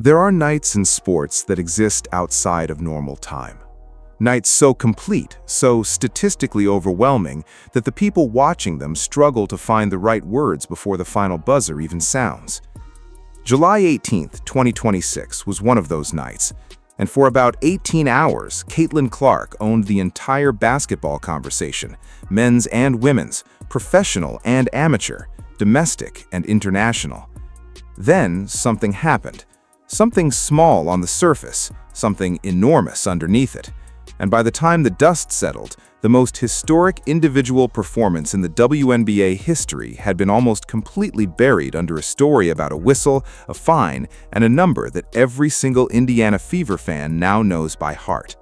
There are nights in sports that exist outside of normal time. Nights so complete, so statistically overwhelming, that the people watching them struggle to find the right words before the final buzzer even sounds. July 18th, 2026 was one of those nights, and for about 18 hours, Caitlin Clark owned the entire basketball conversation, men's and women's, professional and amateur, domestic and international. Then something happened. Something small on the surface, something enormous underneath it. And by the time the dust settled, the most historic individual performance in the Wnba history had been almost completely buried under a story about a whistle, a fine, and a number that every single Indiana Fever fan now knows by heart.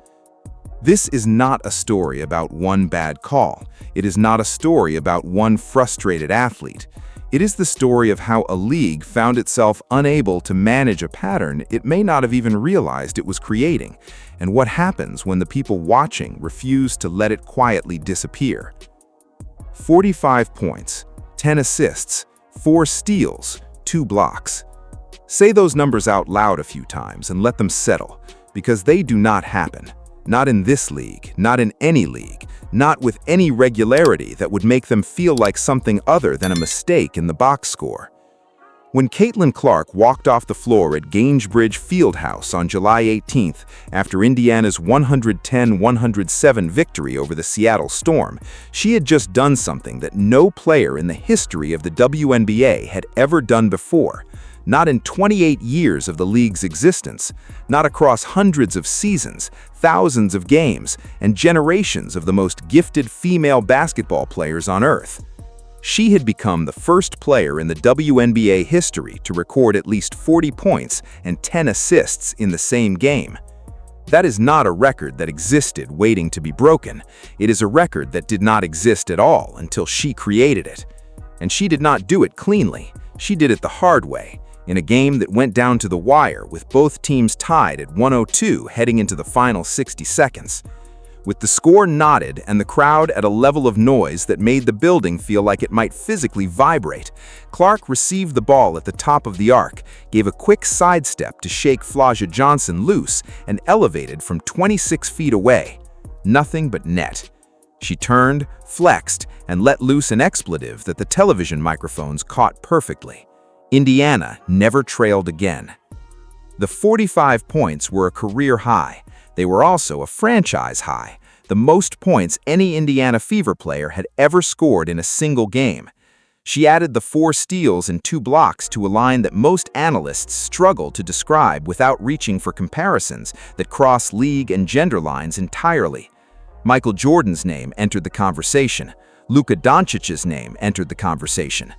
This is not a story about one bad call. It is not a story about one frustrated athlete. It is the story of how a league found itself unable to manage a pattern it may not have even realized it was creating, and what happens when the people watching refuse to let it quietly disappear. 45 points, 10 assists, 4 steals, 2 blocks. Say those numbers out loud a few times and let them settle, because they do not happen. Not in this league, not in any league, not with any regularity that would make them feel like something other than a mistake in the box score. When Caitlin Clark walked off the floor at Gainsbridge Fieldhouse on July 18th after Indiana's 110-107 victory over the Seattle Storm, she had just done something that no player in the history of the WNBA had ever done before. Not in 28 years of the league's existence, not across hundreds of seasons, thousands of games, and generations of the most gifted female basketball players on earth. She had become the first player in the WNBA history to record at least 40 points and 10 assists in the same game. That is not a record that existed waiting to be broken. It is a record that did not exist at all until she created it. And she did not do it cleanly. She did it the hard way, in a game that went down to the wire with both teams tied at 102 heading into the final 60 seconds. With the score knotted and the crowd at a level of noise that made the building feel like it might physically vibrate, Clark received the ball at the top of the arc, gave a quick sidestep to shake Flauja Johnson loose, and elevated from 26 feet away. Nothing but net. She turned, flexed, and let loose an expletive that the television microphones caught perfectly. Indiana never trailed again. The 45 points were a career high. They were also a franchise high, the most points any Indiana Fever player had ever scored in a single game. She added the 4 steals and 2 blocks to a line that most analysts struggle to describe without reaching for comparisons that cross league and gender lines entirely. Michael Jordan's name entered the conversation. Luka Doncic's name entered the conversation.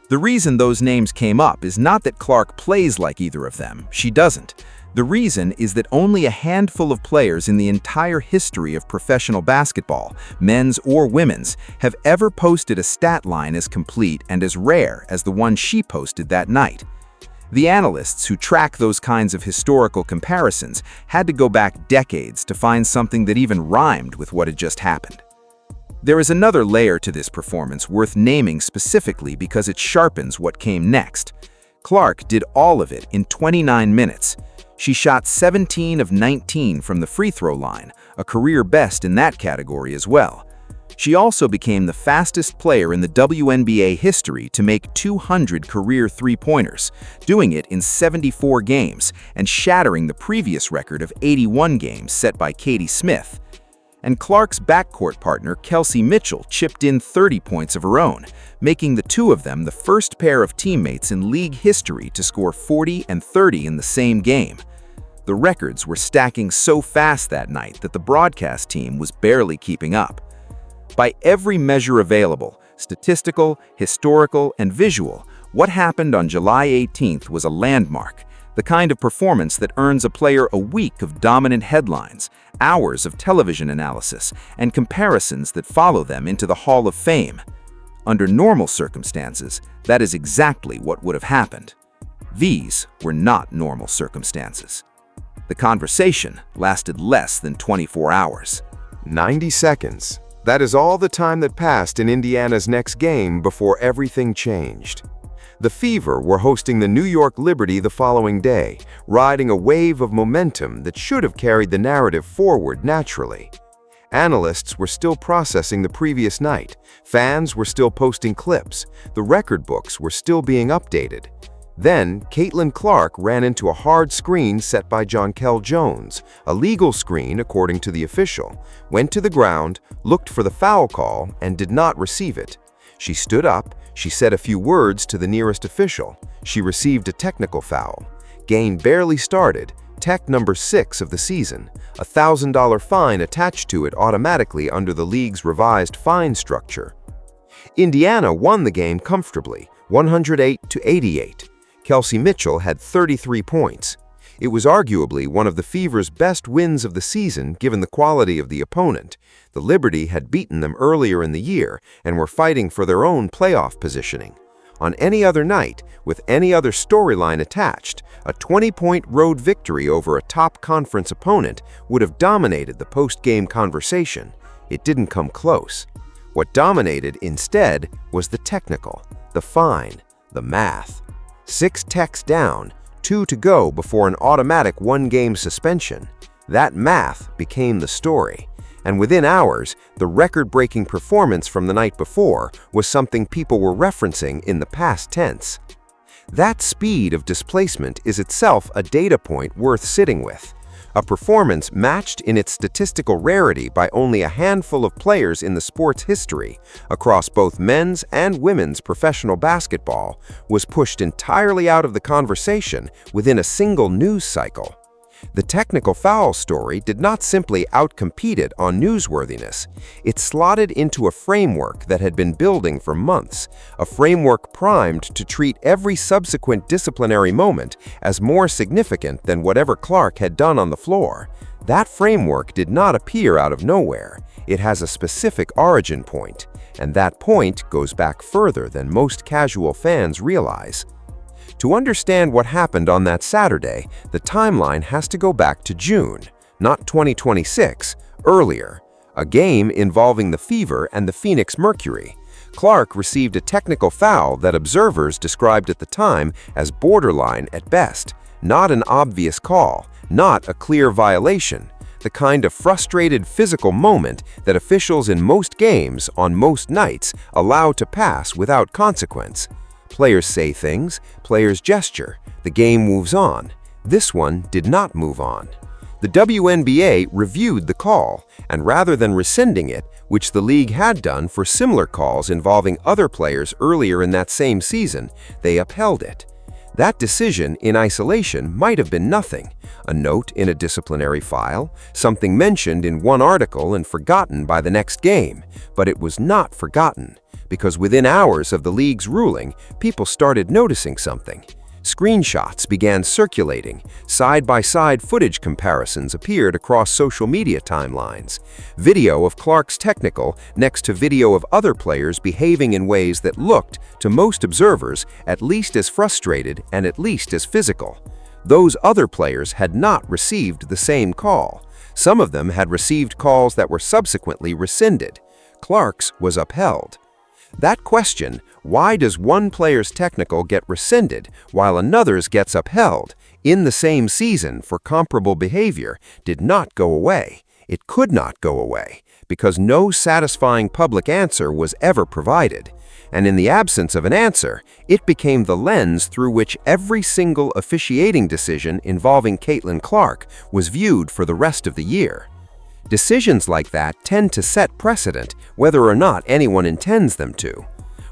The reason those names came up is not that Clark plays like either of them. She doesn't. The reason is that only a handful of players in the entire history of professional basketball, men's or women's, have ever posted a stat line as complete and as rare as the one she posted that night. The analysts who track those kinds of historical comparisons had to go back decades to find something that even rhymed with what had just happened. There is another layer to this performance worth naming specifically because it sharpens what came next. Clark did all of it in 29 minutes. She shot 17 of 19 from the free throw line, a career best in that category as well. She also became the fastest player in the WNBA history to make 200 career three-pointers, doing it in 74 games and shattering the previous record of 81 games set by Katie Smith. And Clark's backcourt partner, Kelsey Mitchell, chipped in 30 points of her own, making the two of them the first pair of teammates in league history to score 40 and 30 in the same game. The records were stacking so fast that night that the broadcast team was barely keeping up. By every measure available, statistical, historical, and visual, what happened on July 18th was a landmark, the kind of performance that earns a player a week of dominant headlines, hours of television analysis, and comparisons that follow them into the Hall of Fame. Under normal circumstances, that is exactly what would have happened. These were not normal circumstances. The conversation lasted less than 24 hours. 90 seconds. That is all the time that passed in Indiana's next game before everything changed. The Fever were hosting the New York Liberty the following day, riding a wave of momentum that should have carried the narrative forward naturally. Analysts were still processing the previous night, fans were still posting clips, the record books were still being updated. Then, Caitlin Clark ran into a hard screen set by Jonquel Jones, a legal screen according to the official, went to the ground, looked for the foul call, and did not receive it. She stood up, she said a few words to the nearest official. She received a technical foul. Game barely started, tech number 6 of the season, a $1,000 fine attached to it automatically under the league's revised fine structure. Indiana won the game comfortably, 108-88. Kelsey Mitchell had 33 points. It was arguably one of the Fever's best wins of the season given the quality of the opponent. The Liberty had beaten them earlier in the year and were fighting for their own playoff positioning. On any other night, with any other storyline attached, a 20-point road victory over a top conference opponent would have dominated the post-game conversation. It didn't come close. What dominated instead was the technical, the fine, the math. 6 techs down, 2 to go before an automatic 1-game suspension. That math became the story. And within hours, the record-breaking performance from the night before was something people were referencing in the past tense. That speed of displacement is itself a data point worth sitting with. A performance matched in its statistical rarity by only a handful of players in the sport's history, across both men's and women's professional basketball, was pushed entirely out of the conversation within a single news cycle. The technical foul story did not simply outcompete it on newsworthiness. It slotted into a framework that had been building for months, a framework primed to treat every subsequent disciplinary moment as more significant than whatever Clark had done on the floor. That framework did not appear out of nowhere. It has a specific origin point, and that point goes back further than most casual fans realize. To understand what happened on that Saturday, the timeline has to go back to June, not 2026, earlier, a game involving the Fever and the Phoenix Mercury. Clark received a technical foul that observers described at the time as borderline at best, not an obvious call, not a clear violation, the kind of frustrated physical moment that officials in most games on most nights allow to pass without consequence. Players say things, players gesture, the game moves on. This one did not move on. The Wnba reviewed the call, and rather than rescinding it, which the league had done for similar calls involving other players earlier in that same season, they upheld it. That decision in isolation might have been nothing, a note in a disciplinary file, something mentioned in one article and forgotten by the next game, but it was not forgotten. Because within hours of the league's ruling, people started noticing something. Screenshots began circulating, side-by-side footage comparisons appeared across social media timelines. Video of Clark's technical next to video of other players behaving in ways that looked, to most observers, at least as frustrated and at least as physical. Those other players had not received the same call. Some of them had received calls that were subsequently rescinded. Clark's was upheld. That question, why does one player's technical get rescinded while another's gets upheld in the same season for comparable behavior, did not go away. It could not go away because no satisfying public answer was ever provided. And in the absence of an answer, it became the lens through which every single officiating decision involving Caitlin Clark was viewed for the rest of the year. Decisions like that tend to set precedent whether or not anyone intends them to.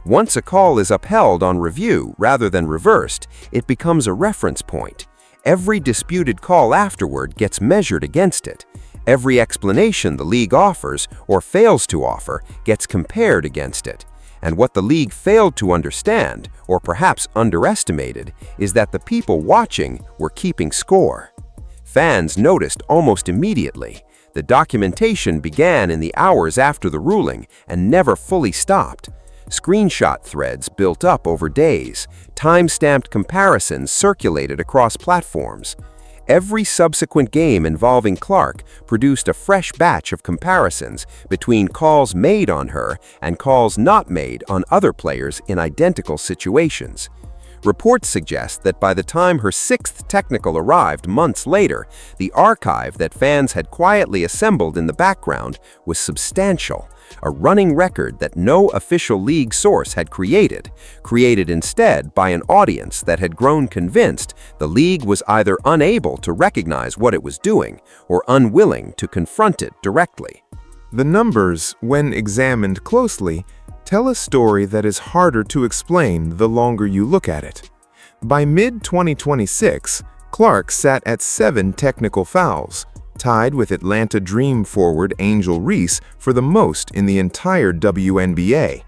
Once a call is upheld on review rather than reversed, it becomes a reference point. Every disputed call afterward gets measured against it. Every explanation the league offers or fails to offer gets compared against it. And what the league failed to understand, or perhaps underestimated, is that the people watching were keeping score. Fans noticed almost immediately. The documentation began in the hours after the ruling and never fully stopped. Screenshot threads built up over days. Time-stamped comparisons circulated across platforms. Every subsequent game involving Clark produced a fresh batch of comparisons between calls made on her and calls not made on other players in identical situations. Reports suggest that by the time her sixth technical arrived months later, the archive that fans had quietly assembled in the background was substantial, a running record that no official league source had created instead by an audience that had grown convinced the league was either unable to recognize what it was doing or unwilling to confront it directly. The numbers, when examined closely, tell a story that is harder to explain the longer you look at it. By mid-2026, Clark sat at 7 technical fouls, tied with Atlanta Dream forward Angel Reese for the most in the entire WNBA.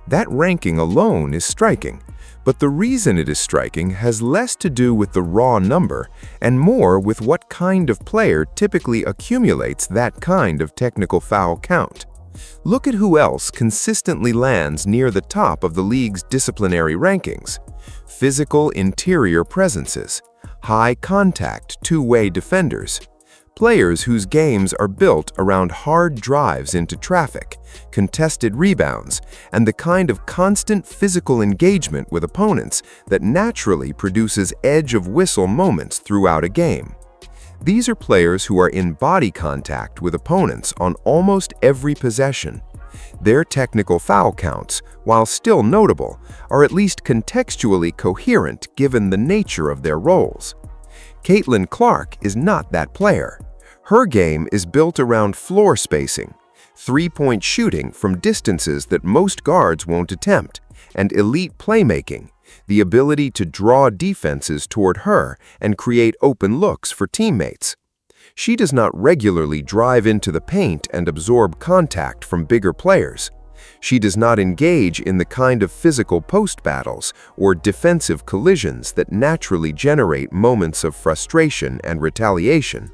That ranking alone is striking, but the reason it is striking has less to do with the raw number and more with what kind of player typically accumulates that kind of technical foul count. Look at who else consistently lands near the top of the league's disciplinary rankings. Physical interior presences, high-contact two-way defenders, players whose games are built around hard drives into traffic, contested rebounds, and the kind of constant physical engagement with opponents that naturally produces edge-of-whistle moments throughout a game. These are players who are in body contact with opponents on almost every possession. Their technical foul counts, while still notable, are at least contextually coherent given the nature of their roles. Caitlin Clark is not that player. Her game is built around floor spacing, three-point shooting from distances that most guards won't attempt, and elite playmaking, the ability to draw defenses toward her and create open looks for teammates. She does not regularly drive into the paint and absorb contact from bigger players. She does not engage in the kind of physical post battles or defensive collisions that naturally generate moments of frustration and retaliation.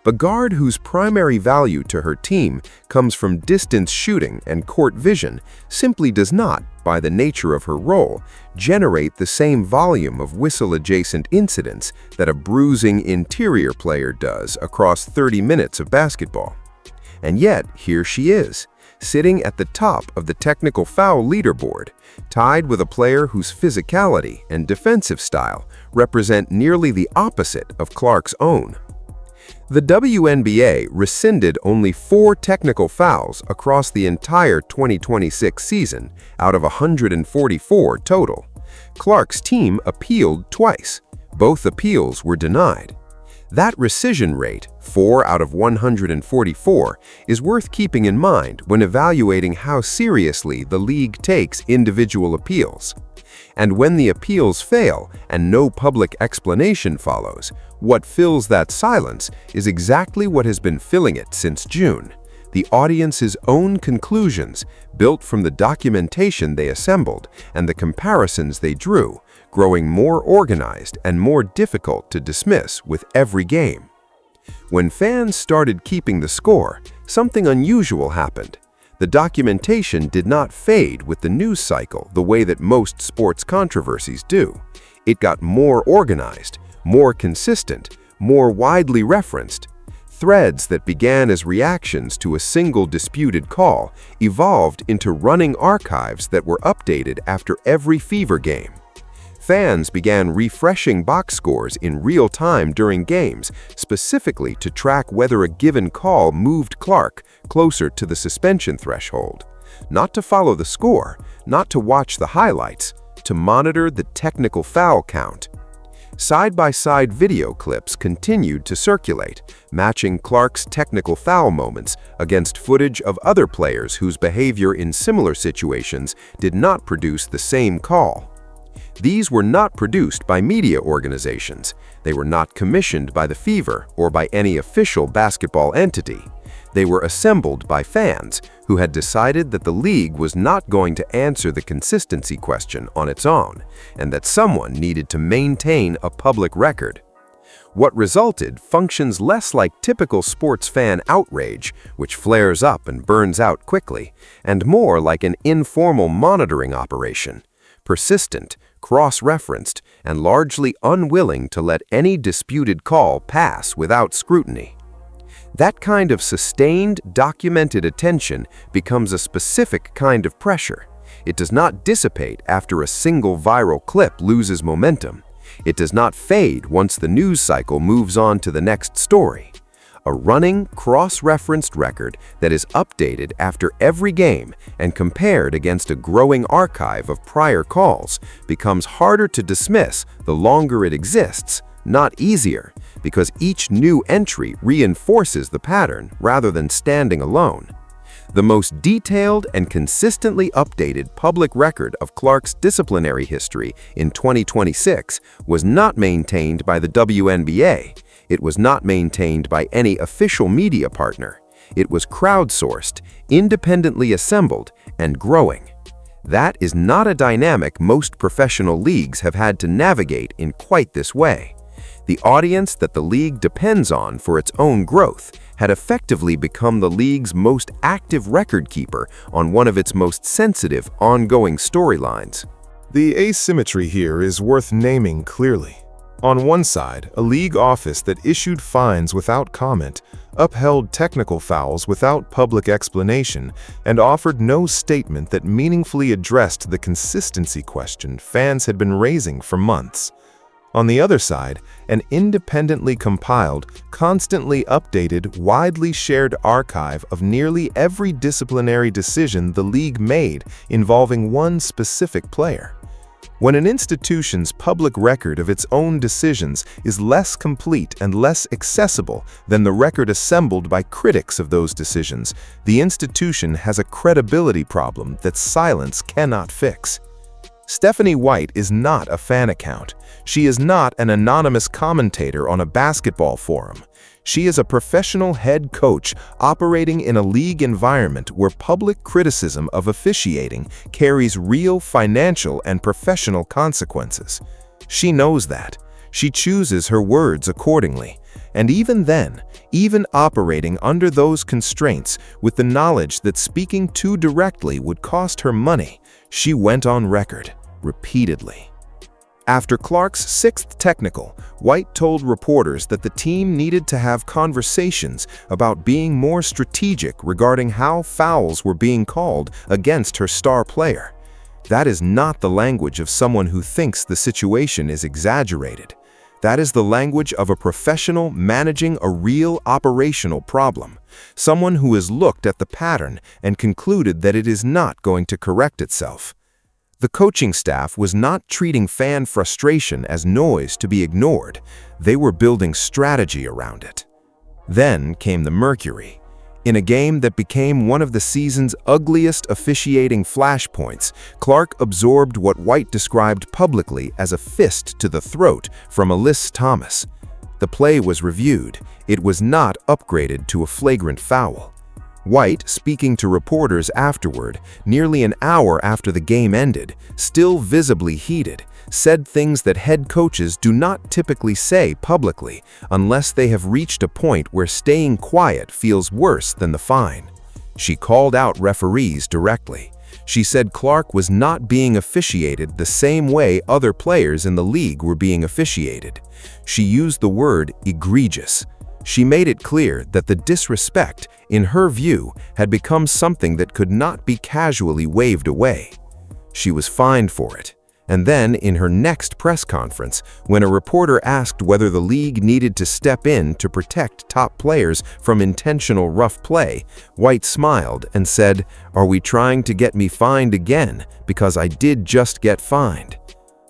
A guard whose primary value to her team comes from distance shooting and court vision simply does not, by the nature of her role, generate the same volume of whistle-adjacent incidents that a bruising interior player does across 30 minutes of basketball. And yet, here she is, sitting at the top of the technical foul leaderboard, tied with a player whose physicality and defensive style represent nearly the opposite of Clark's own. The WNBA rescinded only 4 technical fouls across the entire 2026 season out of 144 total. Clark's team appealed twice. Both appeals were denied. That rescission rate, 4 out of 144, is worth keeping in mind when evaluating how seriously the league takes individual appeals. And when the appeals fail and no public explanation follows, what fills that silence is exactly what has been filling it since June: the audience's own conclusions, built from the documentation they assembled and the comparisons they drew, growing more organized and more difficult to dismiss with every game. When fans started keeping the score, something unusual happened. The documentation did not fade with the news cycle the way that most sports controversies do. It got more organized, more consistent, more widely referenced. Threads that began as reactions to a single disputed call evolved into running archives that were updated after every Fever game. Fans began refreshing box scores in real time during games, specifically to track whether a given call moved Clark closer to the suspension threshold. Not to follow the score, not to watch the highlights, to monitor the technical foul count. Side-by-side video clips continued to circulate, matching Clark's technical foul moments against footage of other players whose behavior in similar situations did not produce the same call. These were not produced by media organizations. They were not commissioned by the Fever or by any official basketball entity. They were assembled by fans who had decided that the league was not going to answer the consistency question on its own, and that someone needed to maintain a public record. What resulted functions less like typical sports fan outrage, which flares up and burns out quickly, and more like an informal monitoring operation, persistent, cross-referenced, and largely unwilling to let any disputed call pass without scrutiny. That kind of sustained, documented attention becomes a specific kind of pressure. It does not dissipate after a single viral clip loses momentum. It does not fade once the news cycle moves on to the next story. A running, cross-referenced record that is updated after every game and compared against a growing archive of prior calls becomes harder to dismiss the longer it exists, not easier, because each new entry reinforces the pattern rather than standing alone. The most detailed and consistently updated public record of Clark's disciplinary history in 2026 was not maintained by the Wnba. It was not maintained by any official media partner. It was crowdsourced, independently assembled, and growing. That is not a dynamic most professional leagues have had to navigate in quite this way. The audience that the league depends on for its own growth had effectively become the league's most active record keeper on one of its most sensitive, ongoing storylines. The asymmetry here is worth naming clearly. On one side, a league office that issued fines without comment, upheld technical fouls without public explanation, and offered no statement that meaningfully addressed the consistency question fans had been raising for months. On the other side, an independently compiled, constantly updated, widely shared archive of nearly every disciplinary decision the league made involving one specific player. When an institution's public record of its own decisions is less complete and less accessible than the record assembled by critics of those decisions, the institution has a credibility problem that silence cannot fix. Stephanie White is not a fan account. She is not an anonymous commentator on a basketball forum. She is a professional head coach operating in a league environment where public criticism of officiating carries real financial and professional consequences. She knows that. She chooses her words accordingly. And even then, even operating under those constraints with the knowledge that speaking too directly would cost her money, she went on record, repeatedly. After Clark's sixth technical, White told reporters that the team needed to have conversations about being more strategic regarding how fouls were being called against her star player. That is not the language of someone who thinks the situation is exaggerated. That is the language of a professional managing a real operational problem, someone who has looked at the pattern and concluded that it is not going to correct itself. The coaching staff was not treating fan frustration as noise to be ignored. They were building strategy around it. Then came the Mercury. In a game that became one of the season's ugliest officiating flashpoints, Clark absorbed what White described publicly as a fist to the throat from Alyssa Thomas. The play was reviewed. It was not upgraded to a flagrant foul. White, speaking to reporters afterward, nearly an hour after the game ended, still visibly heated, said things that head coaches do not typically say publicly unless they have reached a point where staying quiet feels worse than the fine. She called out referees directly. She said Clark was not being officiated the same way other players in the league were being officiated. She used the word egregious. She made it clear that the disrespect, in her view, had become something that could not be casually waved away. She was fined for it. And then, in her next press conference, when a reporter asked whether the league needed to step in to protect top players from intentional rough play, White smiled and said, "Are we trying to get me fined again? Because I did just get fined."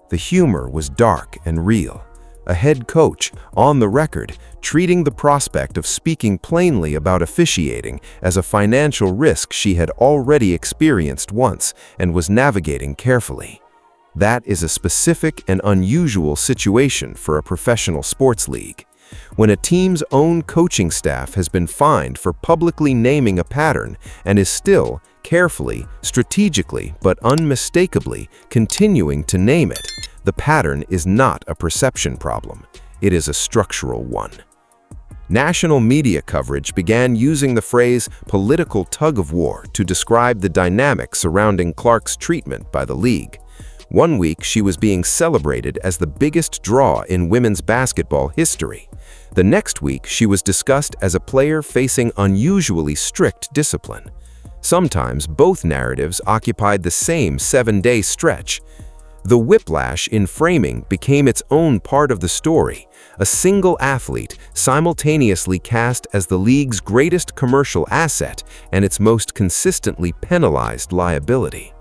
The humor was dark and real. A head coach, on the record, treating the prospect of speaking plainly about officiating as a financial risk she had already experienced once and was navigating carefully. That is a specific and unusual situation for a professional sports league. When a team's own coaching staff has been fined for publicly naming a pattern and is still, carefully, strategically, but unmistakably continuing to name it, the pattern is not a perception problem. It is a structural one. National media coverage began using the phrase political tug-of-war to describe the dynamic surrounding Clark's treatment by the league. One week, she was being celebrated as the biggest draw in women's basketball history. The next week, she was discussed as a player facing unusually strict discipline. Sometimes both narratives occupied the same 7-day stretch. The whiplash in framing became its own part of the story, a single athlete simultaneously cast as the league's greatest commercial asset and its most consistently penalized liability.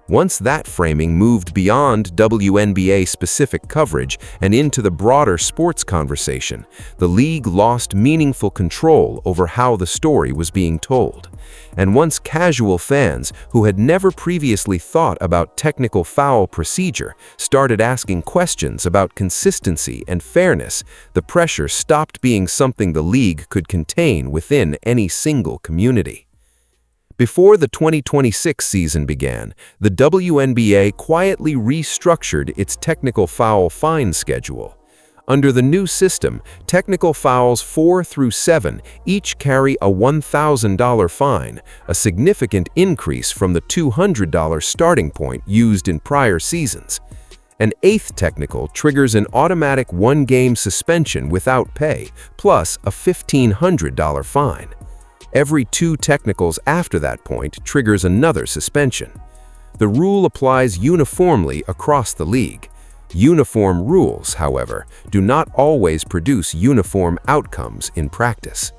Once that framing moved beyond WNBA-specific coverage and into the broader sports conversation, the league lost meaningful control over how the story was being told. And once casual fans, who had never previously thought about technical foul procedure, started asking questions about consistency and fairness, the pressure stopped being something the league could contain within any single community. Before the 2026 season began, the WNBA quietly restructured its technical foul fine schedule. Under the new system, technical fouls 4 through 7 each carry a $1,000 fine, a significant increase from the $200 starting point used in prior seasons. An 8th technical triggers an automatic 1-game suspension without pay, plus a $1,500 fine. Every 2 technicals after that point triggers another suspension. The rule applies uniformly across the league. Uniform rules, however, do not always produce uniform outcomes in practice.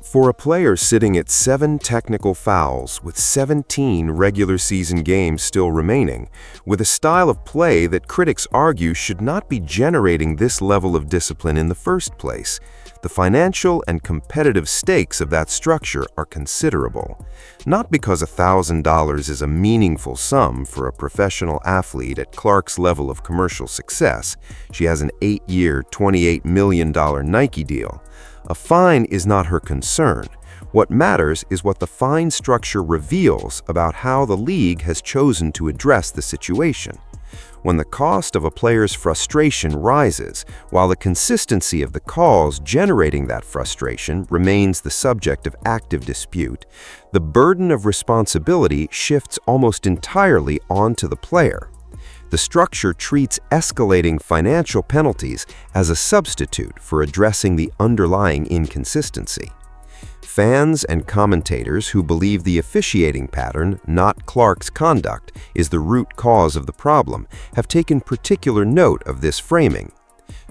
For a player sitting at 7 technical fouls with 17 regular season games still remaining, with a style of play that critics argue should not be generating this level of discipline in the first place, the financial and competitive stakes of that structure are considerable. Not because $1,000 is a meaningful sum for a professional athlete at Clark's level of commercial success. She has an 8-year, $28 million Nike deal. A fine is not her concern. What matters is what the fine structure reveals about how the league has chosen to address the situation. When the cost of a player's frustration rises, while the consistency of the calls generating that frustration remains the subject of active dispute, the burden of responsibility shifts almost entirely onto the player. The structure treats escalating financial penalties as a substitute for addressing the underlying inconsistency. Fans and commentators who believe the officiating pattern, not Clark's conduct, is the root cause of the problem, have taken particular note of this framing.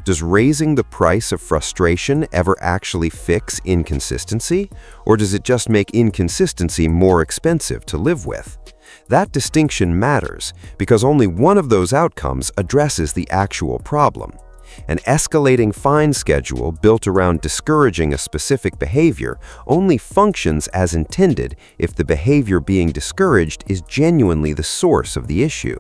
Does raising the price of frustration ever actually fix inconsistency, or does it just make inconsistency more expensive to live with? That distinction matters because only one of those outcomes addresses the actual problem. An escalating fine schedule built around discouraging a specific behavior only functions as intended if the behavior being discouraged is genuinely the source of the issue.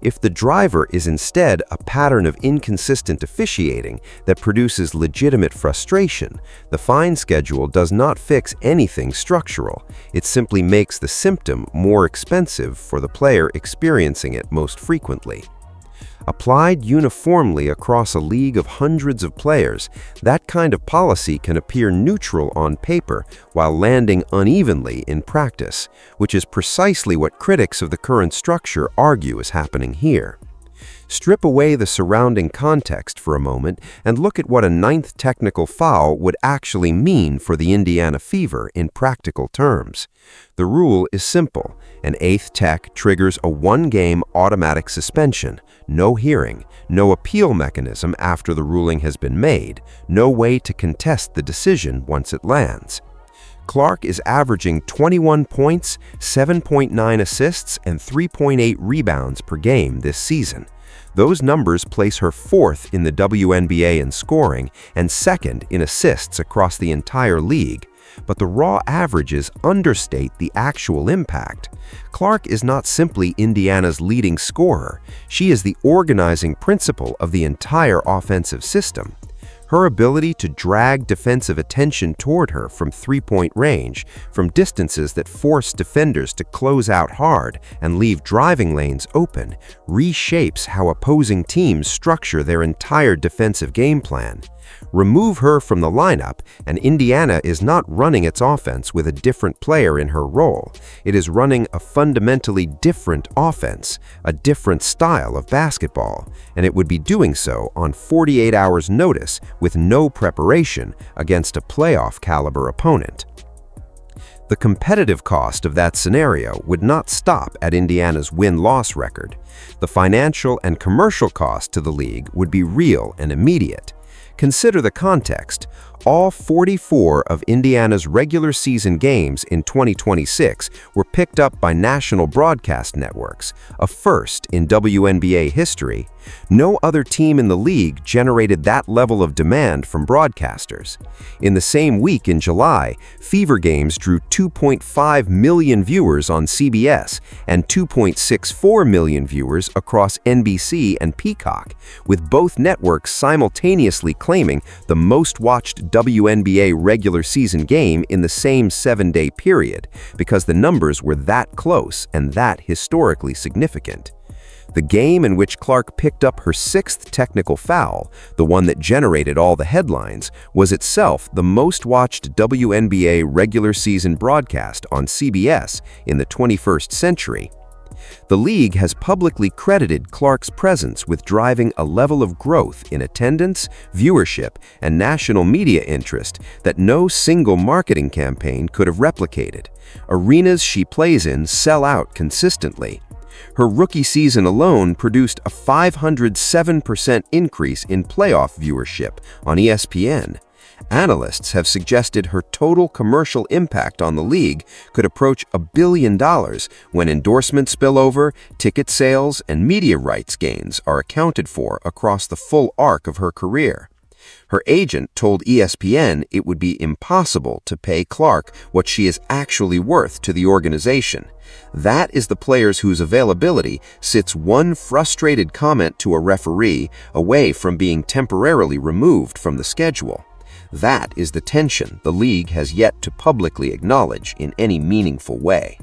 If the driver is instead a pattern of inconsistent officiating that produces legitimate frustration, the fine schedule does not fix anything structural. It simply makes the symptom more expensive for the player experiencing it most frequently. Applied uniformly across a league of hundreds of players, that kind of policy can appear neutral on paper while landing unevenly in practice, which is precisely what critics of the current structure argue is happening here. Strip away the surrounding context for a moment and look at what a 9th technical foul would actually mean for the Indiana Fever in practical terms. The rule is simple. An 8th tech triggers a 1-game automatic suspension, no hearing, no appeal mechanism after the ruling has been made, no way to contest the decision once it lands. Clark is averaging 21 points, 7.9 assists, and 3.8 rebounds per game this season. Those numbers place her 4th in the WNBA in scoring and 2nd in assists across the entire league. But the raw averages understate the actual impact. Clark is not simply Indiana's leading scorer. She is the organizing principle of the entire offensive system. Her ability to drag defensive attention toward her from 3-point range, from distances that force defenders to close out hard and leave driving lanes open, reshapes how opposing teams structure their entire defensive game plan. Remove her from the lineup, and Indiana is not running its offense with a different player in her role. It is running a fundamentally different offense, a different style of basketball, and it would be doing so on 48 hours' notice with no preparation against a playoff-caliber opponent. The competitive cost of that scenario would not stop at Indiana's win-loss record. The financial and commercial cost to the league would be real and immediate. Consider the context. All 44 of Indiana's regular season games in 2026 were picked up by national broadcast networks, a first in WNBA history. No other team in the league generated that level of demand from broadcasters. In the same week in July, Fever games drew 2.5 million viewers on CBS and 2.64 million viewers across NBC and Peacock, with both networks simultaneously claiming the most-watched WNBA regular season game in the same 7-day period, because the numbers were that close and that historically significant. The game in which Clark picked up her 6th technical foul, the one that generated all the headlines, was itself the most-watched WNBA regular season broadcast on CBS in the 21st century. The league has publicly credited Clark's presence with driving a level of growth in attendance, viewership, and national media interest that no single marketing campaign could have replicated. Arenas she plays in sell out consistently. Her rookie season alone produced a 507% increase in playoff viewership on ESPN. Analysts have suggested her total commercial impact on the league could approach $1 billion when endorsement spillover, ticket sales, and media rights gains are accounted for across the full arc of her career. Her agent told ESPN it would be impossible to pay Clark what she is actually worth to the organization. That is the players whose availability sits one frustrated comment to a referee away from being temporarily removed from the schedule. That is the tension the league has yet to publicly acknowledge in any meaningful way.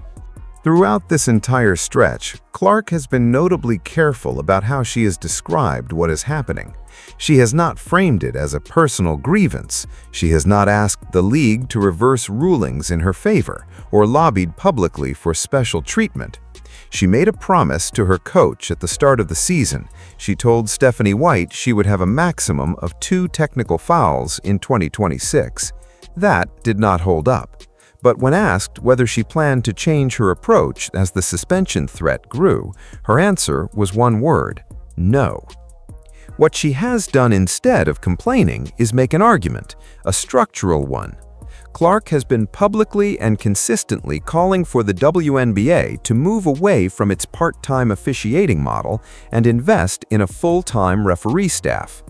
Throughout this entire stretch, Clark has been notably careful about how she has described what is happening. She has not framed it as a personal grievance. She has not asked the league to reverse rulings in her favor or lobbied publicly for special treatment. She made a promise to her coach at the start of the season. She told Stephanie White she would have a maximum of 2 technical fouls in 2026. That did not hold up. But when asked whether she planned to change her approach as the suspension threat grew, her answer was one word: no. What she has done instead of complaining is make an argument, a structural one. Clark has been publicly and consistently calling for the WNBA to move away from its part-time officiating model and invest in a full-time referee staff.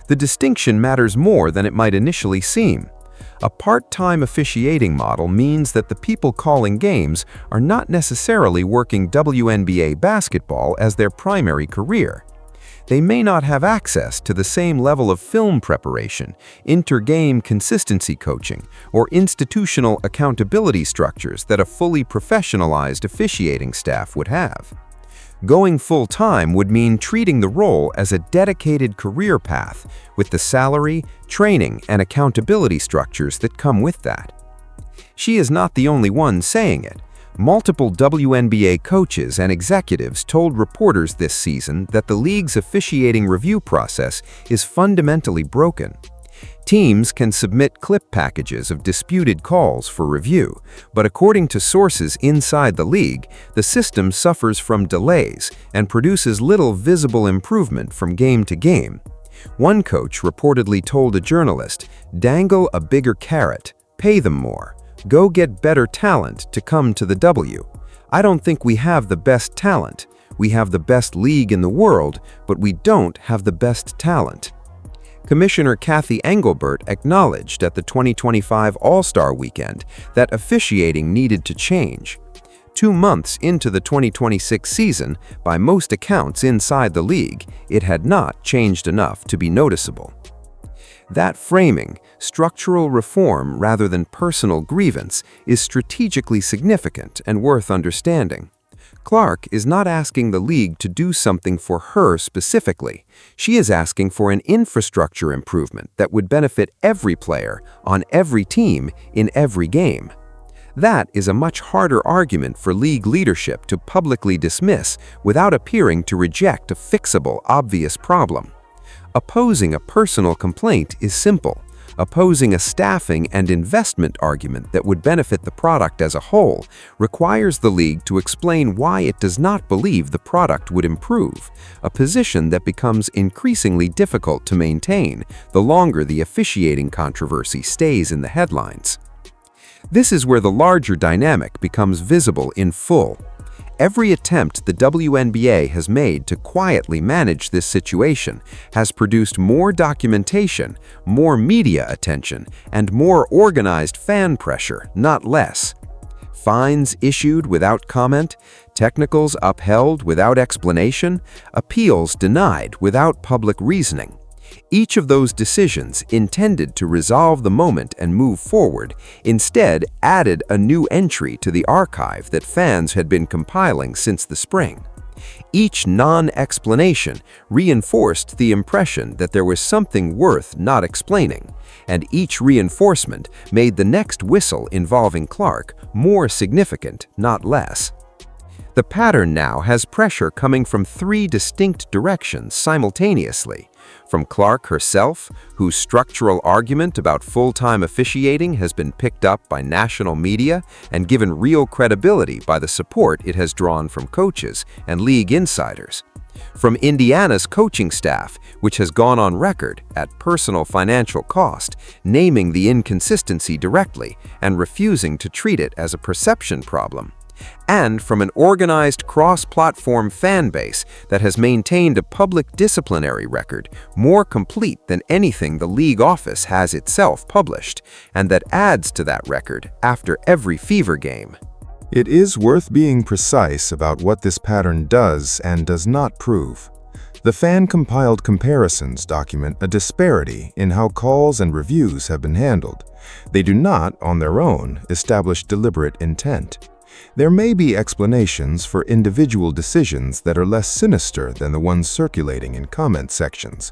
The distinction matters more than it might initially seem. A part-time officiating model means that the people calling games are not necessarily working WNBA basketball as their primary career. They may not have access to the same level of film preparation, inter-game consistency coaching, or institutional accountability structures that a fully professionalized officiating staff would have. Going full-time would mean treating the role as a dedicated career path with the salary, training, and accountability structures that come with that. She is not the only one saying it. Multiple WNBA coaches and executives told reporters this season that the league's officiating review process is fundamentally broken. Teams can submit clip packages of disputed calls for review, but according to sources inside the league, the system suffers from delays and produces little visible improvement from game to game. One coach reportedly told a journalist, "Dangle a bigger carrot, pay them more. Go get better talent to come to the W. I don't think we have the best talent. We have the best league in the world, but we don't have the best talent." Commissioner Kathy Engelbert acknowledged at the 2025 All-Star Weekend that officiating needed to change. 2 months into the 2026 season, by most accounts inside the league, it had not changed enough to be noticeable. That framing, structural reform rather than personal grievance, is strategically significant and worth understanding. Clark is not asking the league to do something for her specifically. She is asking for an infrastructure improvement that would benefit every player, on every team, in every game. That is a much harder argument for league leadership to publicly dismiss without appearing to reject a fixable, obvious problem. Opposing a personal complaint is simple. Opposing a staffing and investment argument that would benefit the product as a whole requires the league to explain why it does not believe the product would improve, a position that becomes increasingly difficult to maintain the longer the officiating controversy stays in the headlines. This is where the larger dynamic becomes visible in full. Every attempt the WNBA has made to quietly manage this situation has produced more documentation, more media attention, and more organized fan pressure, not less. Fines issued without comment, technicals upheld without explanation, appeals denied without public reasoning. Each of those decisions, intended to resolve the moment and move forward, instead added a new entry to the archive that fans had been compiling since the spring. Each non-explanation reinforced the impression that there was something worth not explaining, and each reinforcement made the next whistle involving Clark more significant, not less. The pattern now has pressure coming from three distinct directions simultaneously. From Clark herself, whose structural argument about full-time officiating has been picked up by national media and given real credibility by the support it has drawn from coaches and league insiders. From Indiana's coaching staff, which has gone on record, at personal financial cost, naming the inconsistency directly and refusing to treat it as a perception problem. And from an organized cross-platform fan base that has maintained a public disciplinary record more complete than anything the league office has itself published, and that adds to that record after every Fever game. It is worth being precise about what this pattern does and does not prove. The fan-compiled comparisons document a disparity in how calls and reviews have been handled. They do not, on their own, establish deliberate intent. There may be explanations for individual decisions that are less sinister than the ones circulating in comment sections,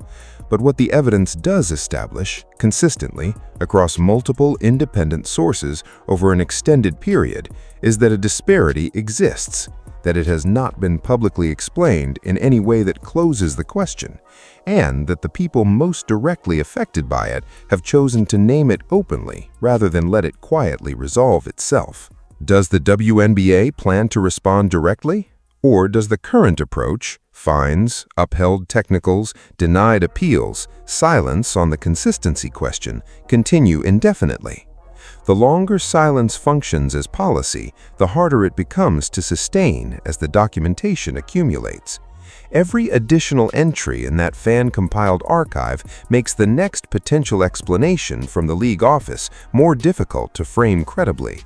but what the evidence does establish, consistently, across multiple independent sources over an extended period, is that a disparity exists, that it has not been publicly explained in any way that closes the question, and that the people most directly affected by it have chosen to name it openly rather than let it quietly resolve itself. Does the WNBA plan to respond directly? Or does the current approach, fines, upheld technicals, denied appeals, silence on the consistency question, continue indefinitely? The longer silence functions as policy, the harder it becomes to sustain as the documentation accumulates. Every additional entry in that fan-compiled archive makes the next potential explanation from the league office more difficult to frame credibly.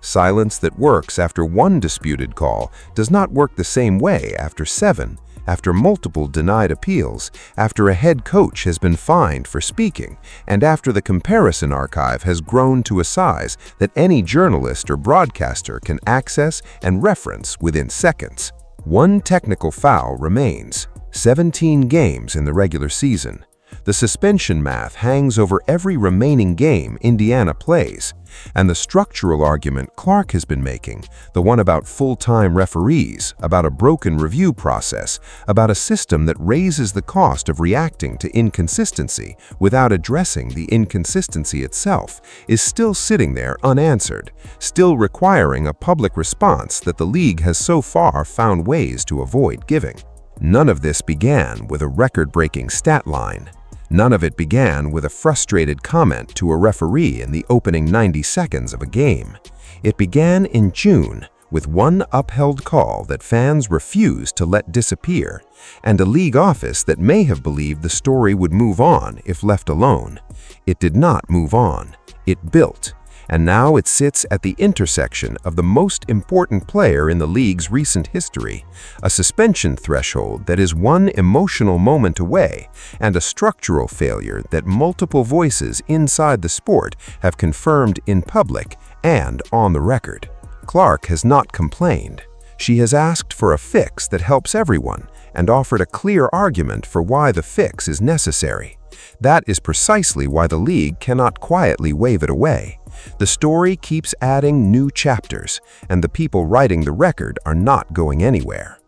Silence that works after one disputed call does not work the same way after 7, after multiple denied appeals, after a head coach has been fined for speaking, and after the comparison archive has grown to a size that any journalist or broadcaster can access and reference within seconds. One technical foul remains. 17 games in the regular season. The suspension math hangs over every remaining game Indiana plays, and the structural argument Clark has been making, the one about full-time referees, about a broken review process, about a system that raises the cost of reacting to inconsistency without addressing the inconsistency itself, is still sitting there unanswered, still requiring a public response that the league has so far found ways to avoid giving. None of this began with a record-breaking stat line. None of it began with a frustrated comment to a referee in the opening 90 seconds of a game. It began in June with one upheld call that fans refused to let disappear, and a league office that may have believed the story would move on if left alone. It did not move on. It built. And now it sits at the intersection of the most important player in the league's recent history, a suspension threshold that is one emotional moment away, and a structural failure that multiple voices inside the sport have confirmed in public and on the record. Clark has not complained. She has asked for a fix that helps everyone and offered a clear argument for why the fix is necessary. That is precisely why the league cannot quietly wave it away. The story keeps adding new chapters, and the people writing the record are not going anywhere.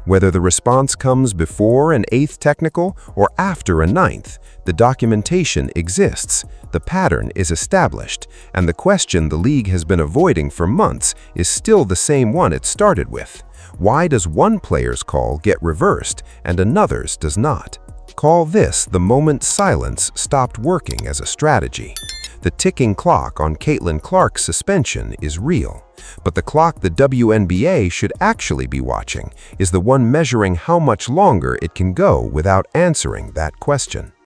Whether the response comes before an 8th technical or after a 9th, the documentation exists, the pattern is established, and the question the league has been avoiding for months is still the same one it started with. Why does one player's call get reversed and another's does not? Call this the moment silence stopped working as a strategy. The ticking clock on Caitlin Clark's suspension is real, but the clock the WNBA should actually be watching is the one measuring how much longer it can go without answering that question.